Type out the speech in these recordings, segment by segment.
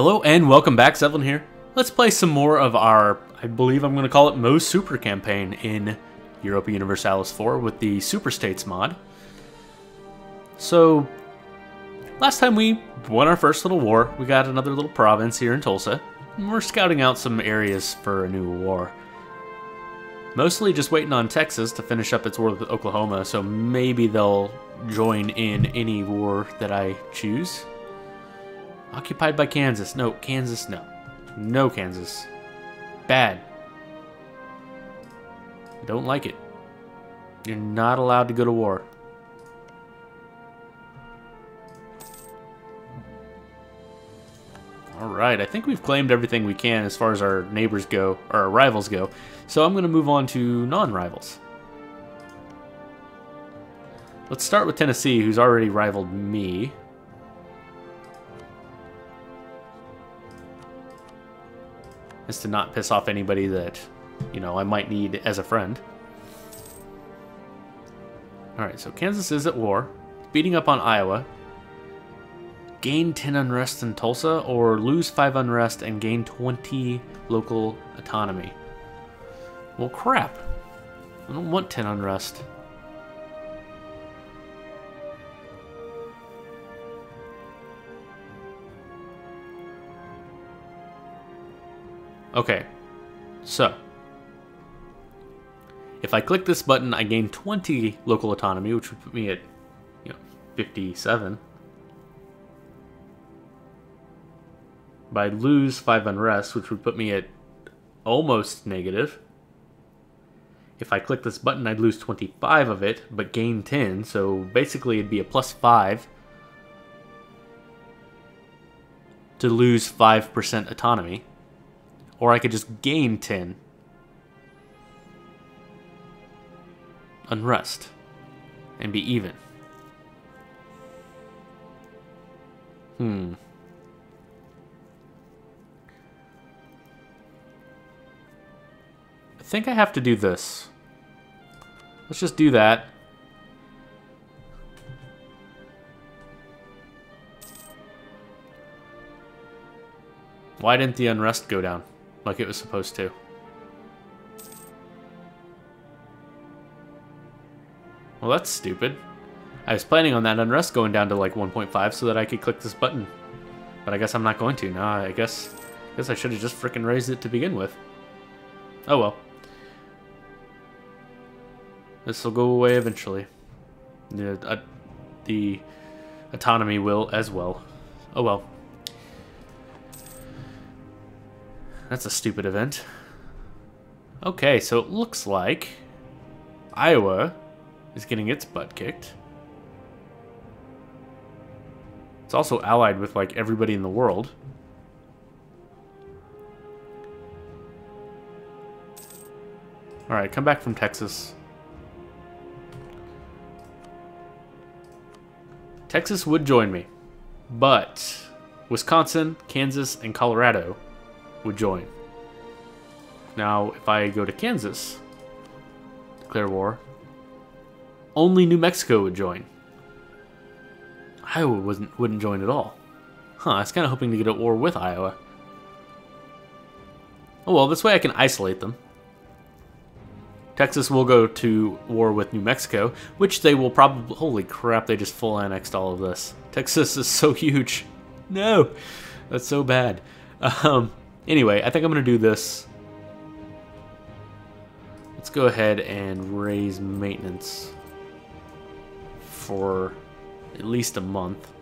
Hello and welcome back, Zevlin here. Let's play some more of our, I believe I'm going to call it Mo's Super campaign in Europa Universalis 4 with the Super States mod. So, last time we won our first little war, we got another little province here in Tulsa, and we're scouting out some areas for a new war. Mostly just waiting on Texas to finish up its war with Oklahoma, so maybe they'll join in any war that I choose. Occupied by Kansas. No, Kansas, no. No, Kansas. Bad. Don't like it. You're not allowed to go to war. Alright, I think we've claimed everything we can as far as our neighbors go, or our rivals go. So I'm going to move on to non-rivals. Let's start with Tennessee, who's already rivaled me. Is to not piss off anybody that, you know, I might need as a friend. Alright, so Kansas is at war. Beating up on Iowa. Gain 10 unrest in Tulsa, or lose 5 unrest and gain 20 local autonomy. Well, crap. I don't want 10 unrest. Okay, so if I click this button, I gain 20 local autonomy, which would put me at, 57. But I lose 5 unrest, which would put me at almost negative. If I click this button, I'd lose 25 of it, but gain 10, so basically it'd be a plus 5 to lose 5% autonomy. Or I could just gain 10 unrest and be even. I think I have to do this. Let's just do that. Why didn't the unrest go down like it was supposed to? Well, that's stupid. I was planning on that unrest going down to like 1.5 so that I could click this button. But I guess I'm not going to. No, I guess I should have just frickin' raised it to begin with. Oh well. This will go away eventually. The autonomy will as well. Oh well. That's a stupid event. Okay, so it looks like Iowa is getting its butt kicked. It's also allied with like everybody in the world. Alright, come back from Texas. Texas would join me, but Wisconsin, Kansas, and Colorado would join. Now, if I go to Kansas, declare war, only New Mexico would join. Iowa wouldn't join at all. Huh, I was kind of hoping to get at war with Iowa. Oh well, this way I can isolate them. Texas will go to war with New Mexico, which they will probably... Holy crap, they just full annexed all of this. Texas is so huge. No! That's so bad. Anyway, I think I'm going to do this. Let's go ahead and raise maintenance for at least a month.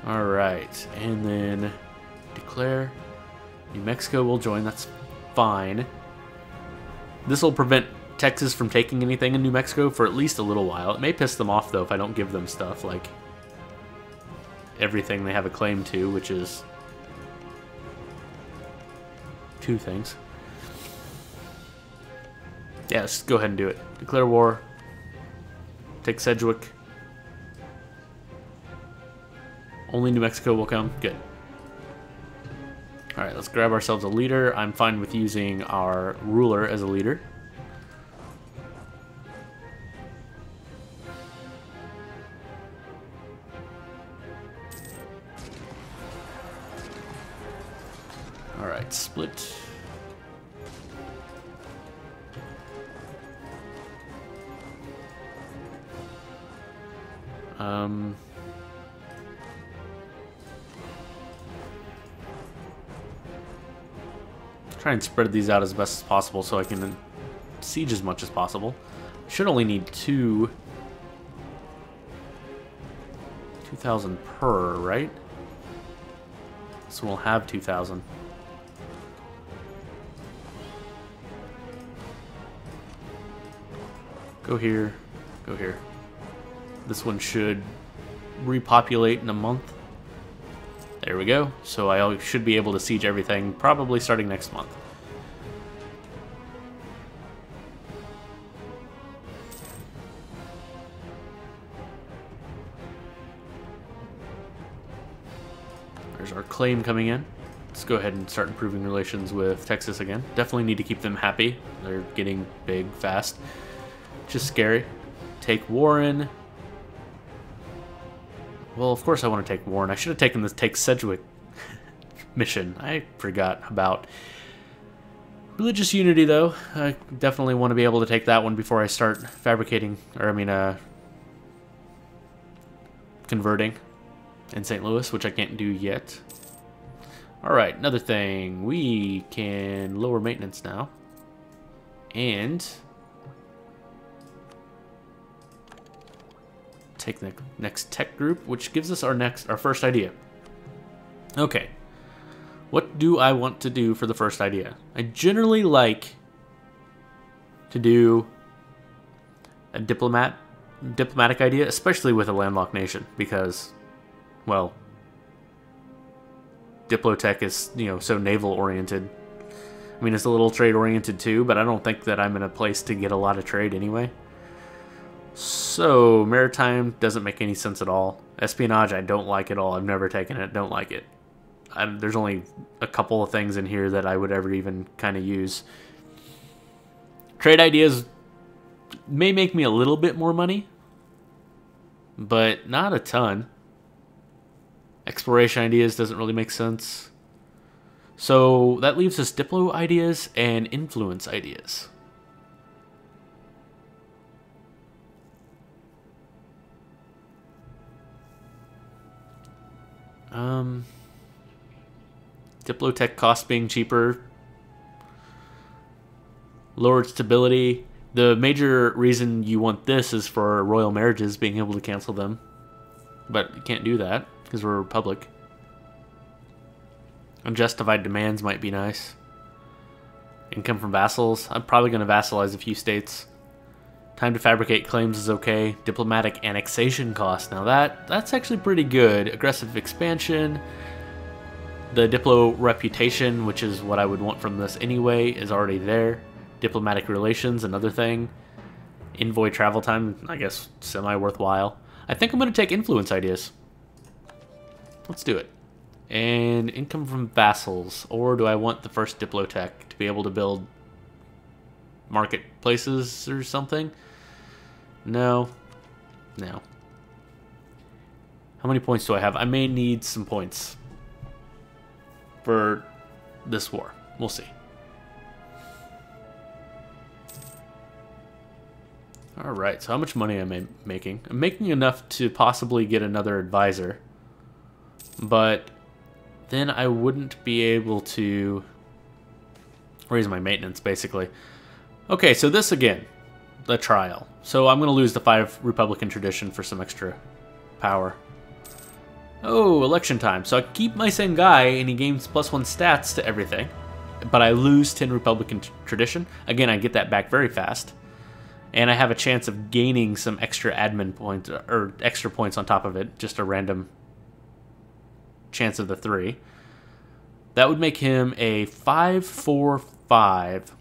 Alright, and then declare New Mexico will join. That's fine. This will prevent Texas from taking anything in New Mexico for at least a little while. It may piss them off, though, if I don't give them stuff like everything they have a claim to, which is 2 things. Yeah, let's go ahead and do it. Declare war. Take Sedgwick. Only New Mexico will come. Good. Alright, let's grab ourselves a leader. I'm fine with using our ruler as a leader. Alright, split. Try and spread these out as best as possible so I can siege as much as possible. Should only need 2,000 per, right? So we'll have 2,000. Go here, go here. This one should repopulate in a month. There we go. So I should be able to siege everything probably starting next month. There's our claim coming in. Let's go ahead and start improving relations with Texas again. Definitely need to keep them happy. They're getting big fast. Just scary. Take Warren. Well, of course I want to take Warren. I should have taken this Take Sedgwick mission. I forgot about religious unity, though. I definitely want to be able to take that one before I start fabricating, or I mean, converting in St. Louis, which I can't do yet. Alright, another thing. We can lower maintenance now. And take the next tech group, which gives us our first idea. Okay. What do I want to do for the first idea? I generally like to do a diplomatic idea, especially with a landlocked nation, because, well, Diplotech is, you know, so naval oriented. I mean, it's a little trade oriented too, but I don't think that I'm in a place to get a lot of trade anyway. So, maritime doesn't make any sense at all. Espionage, I don't like at all. I've never taken it, don't like it. There's only a couple of things in here that I would ever even kind of use. Trade ideas may make me a little bit more money, but not a ton. Exploration ideas doesn't really make sense. So that leaves us Diplo ideas and influence ideas. Diplotech cost being cheaper, lowered stability. The major reason you want this is for royal marriages, being able to cancel them. But you can't do that because we're a republic. Unjustified demands might be nice. Income from vassals. I'm probably going to vassalize a few states. Time to fabricate claims is okay. Diplomatic annexation cost. Now that's actually pretty good. Aggressive expansion. The Diplo reputation, which is what I would want from this anyway, is already there. Diplomatic relations, another thing. Envoy travel time, I guess semi-worthwhile. I think I'm going to take influence ideas. Let's do it. And income from vassals. Or do I want the first Diplotech to be able to build marketplaces or something? No. No. How many points do I have? I may need some points for this war. We'll see. Alright, so how much money am I making? I'm making enough to possibly get another advisor. But then I wouldn't be able to raise my maintenance, basically. Okay, so this again, the trial. So I'm going to lose the 5 Republican tradition for some extra power. Oh, election time. So I keep my same guy, and he gains +1 stats to everything. But I lose 10 Republican tradition. Again, I get that back very fast. And I have a chance of gaining some extra admin points, or extra points on top of it. Just a random chance of the 3. That would make him a 5-4-5.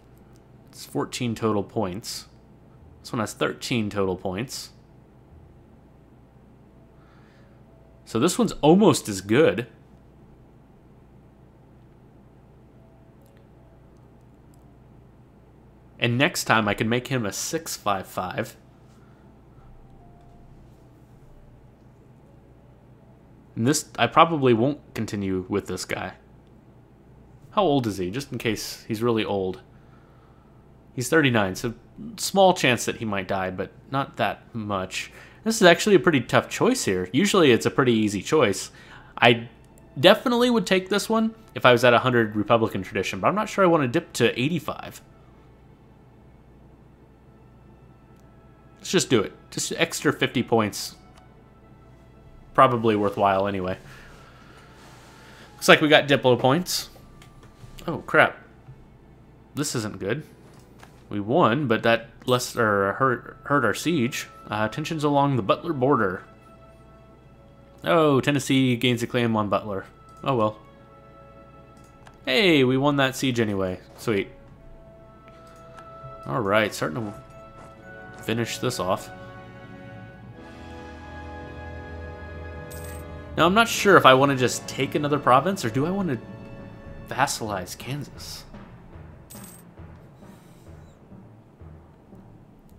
It's 14 total points. This one has 13 total points. So this one's almost as good. And next time I can make him a 6-5-5. And this, I probably won't continue with this guy. How old is he? Just in case he's really old. He's 39, so small chance that he might die, but not that much. This is actually a pretty tough choice here. Usually it's a pretty easy choice. I definitely would take this one if I was at 100 Republican tradition, but I'm not sure I want to dip to 85. Let's just do it. Just extra 50 points. Probably worthwhile anyway. Looks like we got Diplo points. Oh, crap. This isn't good. We won, but that hurt our siege. Tensions along the Butler border. Oh, Tennessee gains a claim on Butler. Oh, well. Hey, we won that siege anyway. Sweet. Alright, starting to finish this off. Now, I'm not sure if I want to just take another province, or do I want to vassalize Kansas?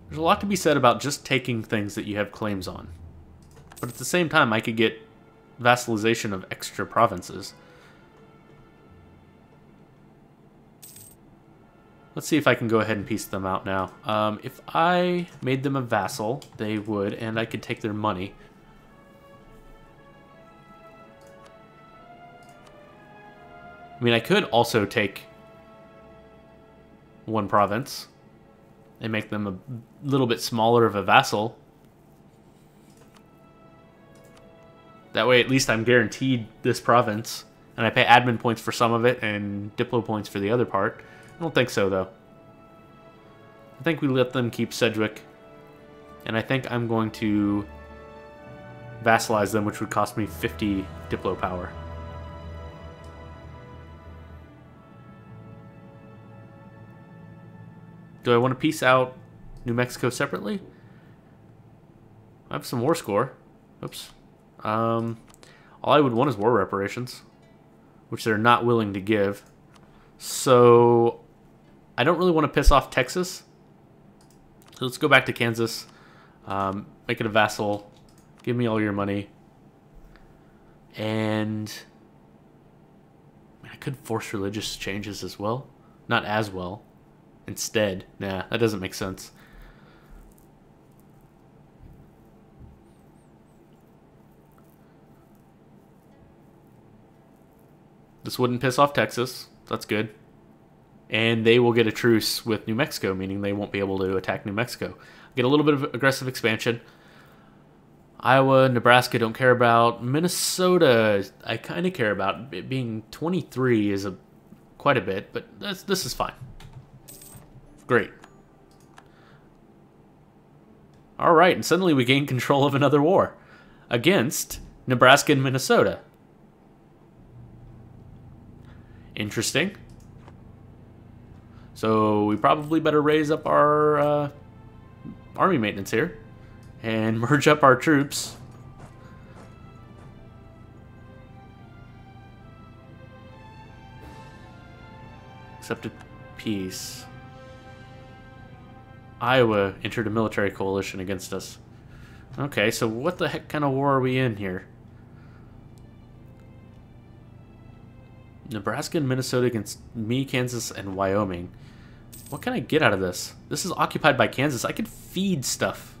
There's a lot to be said about just taking things that you have claims on. But at the same time, I could get vassalization of extra provinces. Let's see if I can go ahead and piece them out now. If I made them a vassal, they would, and I could take their money. I mean, I could also take one province and make them a little bit smaller of a vassal. That way, at least I'm guaranteed this province, and I pay admin points for some of it and Diplo points for the other part. I don't think so, though. I think we let them keep Sedgwick, and I think I'm going to vassalize them, which would cost me 50 Diplo power. Do I want to piece out New Mexico separately? I have some war score. Oops. All I would want is war reparations, which they're not willing to give. So I don't really want to piss off Texas. So let's go back to Kansas. Make it a vassal. Give me all your money. And I could force religious changes as well. Not as well. Instead. Nah, that doesn't make sense. This wouldn't piss off Texas. That's good. And they will get a truce with New Mexico, meaning they won't be able to attack New Mexico. Get a little bit of aggressive expansion. Iowa, Nebraska don't care about. Minnesota, I kind of care about. It being 23 is quite a bit, but this is fine. Great. All right, and suddenly we gain control of another war against Nebraska and Minnesota. Interesting. So we probably better raise up our army maintenance here and merge up our troops. Accepted peace. Iowa entered a military coalition against us. Okay, so what the heck kind of war are we in here? Nebraska and Minnesota against me, Kansas, and Wyoming. What can I get out of this? This is occupied by Kansas. I could feed stuff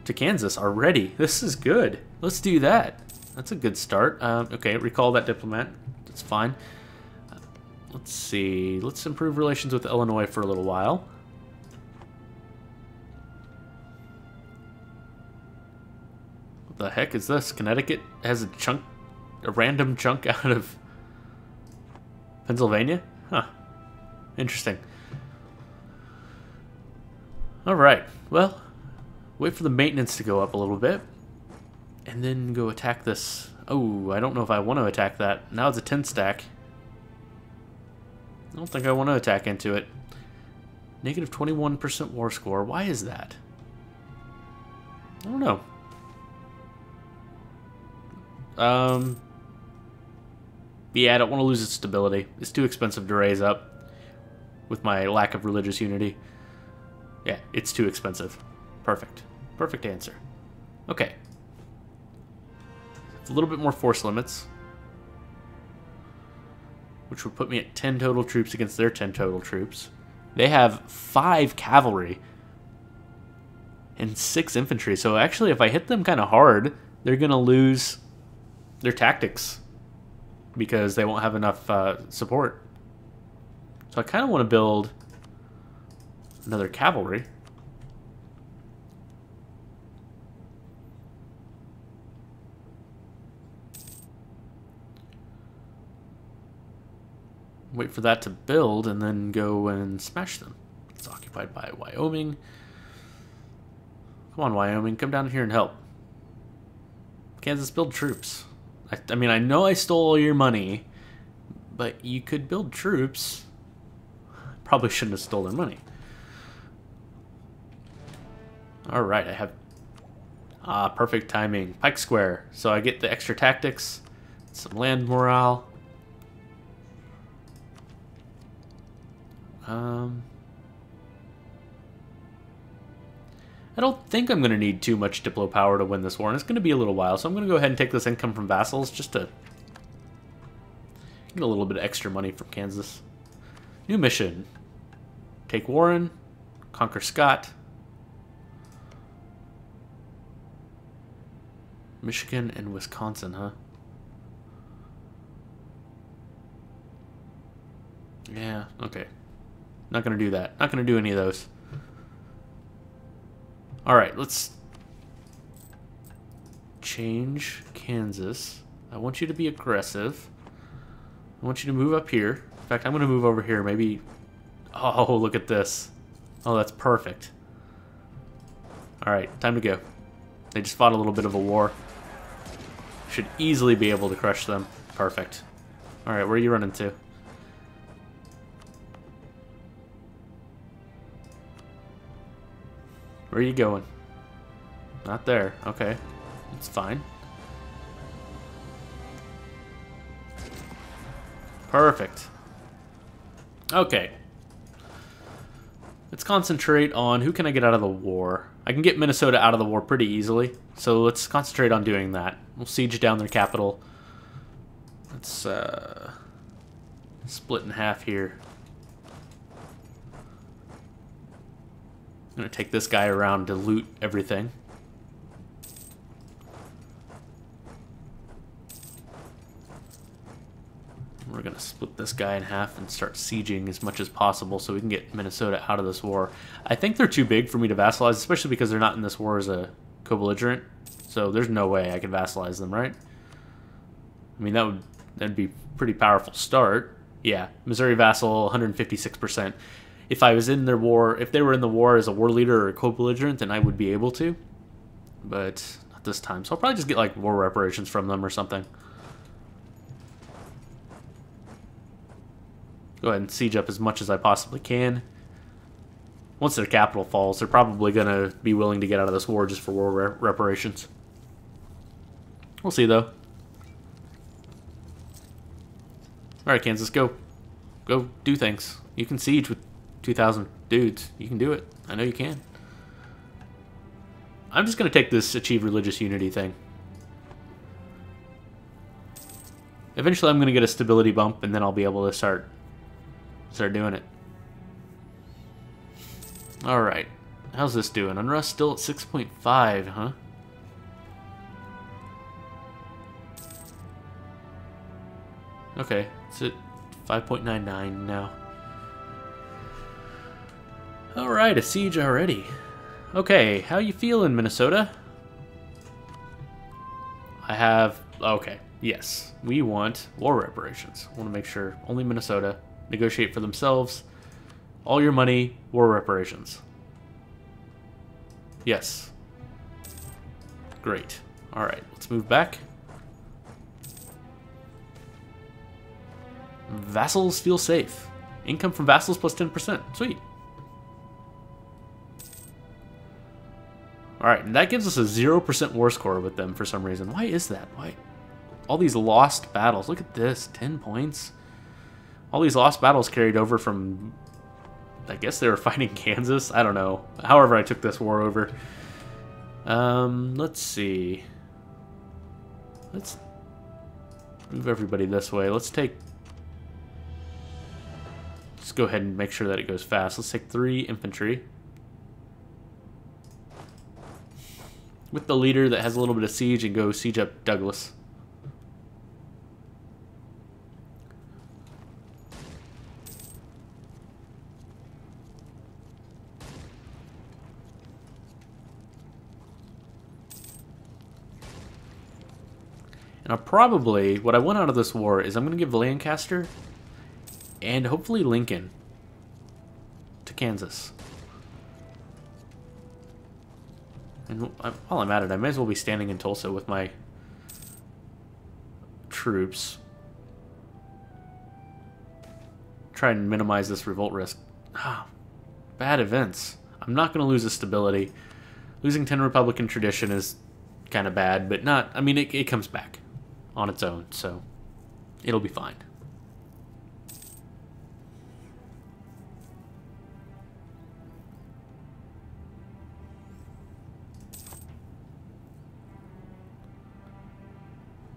to Kansas already. This is good. Let's do that. That's a good start. Okay, recall that diplomat. That's fine. Let's see. Let's improve relations with Illinois for a little while. What the heck is this? Connecticut has a random chunk out of Pennsylvania? Huh. Interesting. Alright, well, wait for the maintenance to go up a little bit, and then go attack this. Oh, I don't know if I want to attack that. Now it's a 10 stack. I don't think I want to attack into it. Negative 21% war score. Why is that? I don't know. Yeah, I don't want to lose its stability. It's too expensive to raise up with my lack of religious unity. Yeah, it's too expensive. Perfect. Perfect answer. Okay. A little bit more force limits. which would put me at 10 total troops against their 10 total troops. They have 5 cavalry and 6 infantry. So actually, if I hit them kind of hard, they're going to lose their tactics because they won't have enough support. So I kind of want to build another cavalry. Wait for that to build and then go and smash them. It's occupied by Wyoming. Come on, Wyoming, come down here and help. Kansas, build troops. I mean, I know I stole all your money, but you could build troops. Probably shouldn't have stolen money. Alright, I have... perfect timing. Pike Square. So I get the extra tactics, some land morale. I don't think I'm going to need too much Diplo power to win this war, and it's going to be a little while, so I'm going to go ahead and take this income from vassals just to get a little bit of extra money from Kansas. New mission. Take Warren, conquer Scott, Michigan, and Wisconsin, huh? Yeah, okay. Not going to do that. Not going to do any of those. Alright, let's change Kansas. I want you to be aggressive. I want you to move up here. In fact, I'm going to move over here. Maybe... Oh, look at this. Oh, that's perfect. Alright, time to go. They just fought a little bit of a war. Should easily be able to crush them. Perfect. Alright, where are you running to? Where are you going? Not there. Okay. It's fine. Perfect. Okay. Let's concentrate on who can I get out of the war. I can get Minnesota out of the war pretty easily, so let's concentrate on doing that. We'll siege down their capital. Let's split in half here. I'm going to take this guy around to loot everything. We're going to split this guy in half and start sieging as much as possible so we can get Minnesota out of this war. I think they're too big for me to vassalize, especially because they're not in this war as a co-belligerent. So there's no way I can vassalize them, right? I mean, that'd be a pretty powerful start. Yeah, Missouri vassal, 156%. If I was in their war, if they were in the war as a war leader or a co-belligerent, then I would be able to. But not this time. So I'll probably just get like war reparations from them or something. Go ahead and siege up as much as I possibly can. Once their capital falls, they're probably going to be willing to get out of this war just for war reparations. We'll see, though. Alright, Kansas, go. Go do things. You can siege with 2,000 dudes. You can do it. I know you can. I'm just going to take this achieve religious unity thing. Eventually I'm going to get a stability bump, and then I'll be able to start doing it. Alright. How's this doing? Unrest still at 6.5, huh? Okay, it's at 5.99 now. Alright, a siege already. Okay, how you feeling, Minnesota? I have... Okay, yes. We want war reparations. I want to make sure only Minnesota negotiate for themselves. All your money, war reparations. Yes. Great. Alright, let's move back. Vassals feel safe. Income from vassals plus 10%. Sweet. Alright, and that gives us a 0% war score with them for some reason. Why is that? Why? All these lost battles. Look at this. 10 points. All these lost battles carried over from... I guess they were fighting Kansas? I don't know. However I took this war over. Let's see. Let's move everybody this way. Let's take Let's go ahead and make sure that it goes fast. Let's take 3 infantry. With the leader that has a little bit of siege, and go siege up Douglas. And what I want out of this war is I'm going to give Lancaster and hopefully Lincoln to Kansas. And while I'm at it, I may as well be standing in Tulsa with my troops. Try and minimize this revolt risk. Ah, bad events. I'm not going to lose the stability. Losing 10 Republican tradition is kind of bad, but not... I mean, it comes back on its own, so it'll be fine.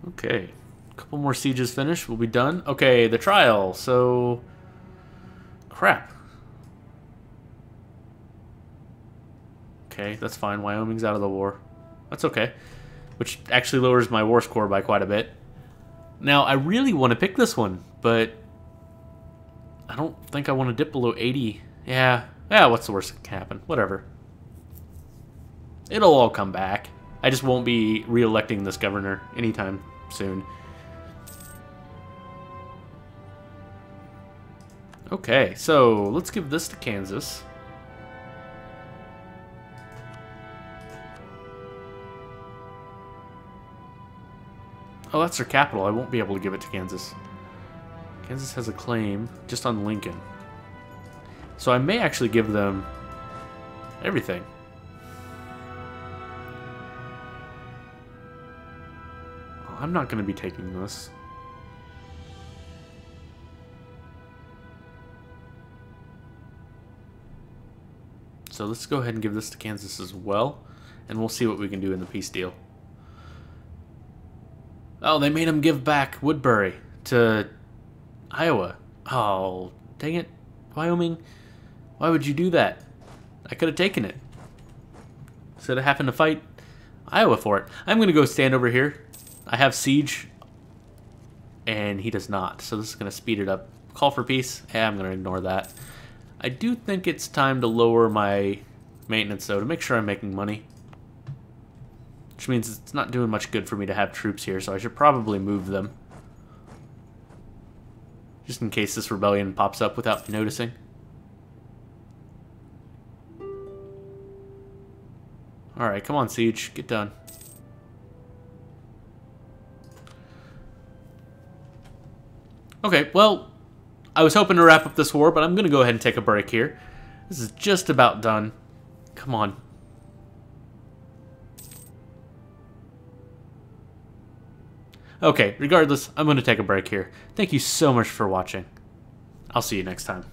Okay, a couple more sieges finished, we'll be done. Okay, the trial, so... Crap. Okay, that's fine, Wyoming's out of the war. That's okay. Which actually lowers my war score by quite a bit. Now, I really want to pick this one, but I don't think I want to dip below 80. Yeah, what's the worst that can happen? Whatever. It'll all come back. I just won't be re-electing this governor anytime soon. Okay, so let's give this to Kansas. Oh, that's their capital. I won't be able to give it to Kansas. Kansas has a claim just on Lincoln. So I may actually give them everything. Oh, I'm not going to be taking this. So let's go ahead and give this to Kansas as well. And we'll see what we can do in the peace deal. Oh, they made him give back Woodbury to Iowa. Oh, dang it. Wyoming, why would you do that? I could have taken it. Instead of having to fight Iowa for it. I'm going to go stand over here. I have siege, and he does not. So this is going to speed it up. Call for peace. Yeah, I'm going to ignore that. I do think it's time to lower my maintenance, though, to make sure I'm making money. Which means it's not doing much good for me to have troops here, so I should probably move them. Just in case this rebellion pops up without me noticing. Alright, come on, siege. Get done. Okay, well, I was hoping to wrap up this war, but I'm going to go ahead and take a break here. This is just about done. Come on. Okay, regardless, I'm going to take a break here. Thank you so much for watching. I'll see you next time.